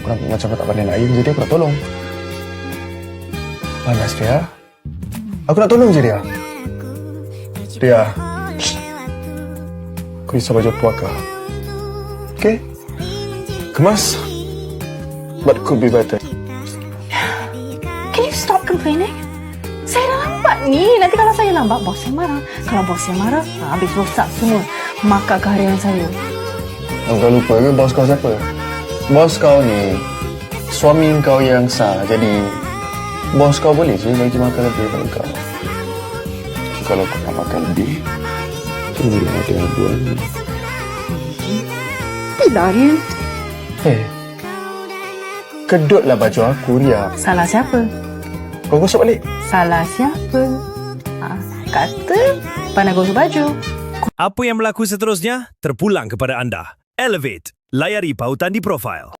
Aku nampak macam kau tak pandai nak air, jadi aku nak tolong. Panas dia. Aku nak tolong je dia. Dia. Aku risau baju puaka. Okay? Kemas. But could be better. Can you stop complaining? Saya dah lambat ni. Nanti kalau saya lambat, bos saya marah. Kalau bos saya marah, habis rosak semua markah keharian saya. Kau lupa ke bos kau siapa? Bos kau ni suami kau yang sah. Jadi bos kau boleh je bagi makan lebih pada kau. Kalau kau nak makan lebih, tunggu ada buat ni. Tidak, Ariel. Kedutlah baju aku, Ria. Salah siapa? Kau gosok balik. Salah siapa? Kata pandai gosok baju. Apa yang berlaku seterusnya terpulang kepada anda. Elevate. Layari pautan di profil.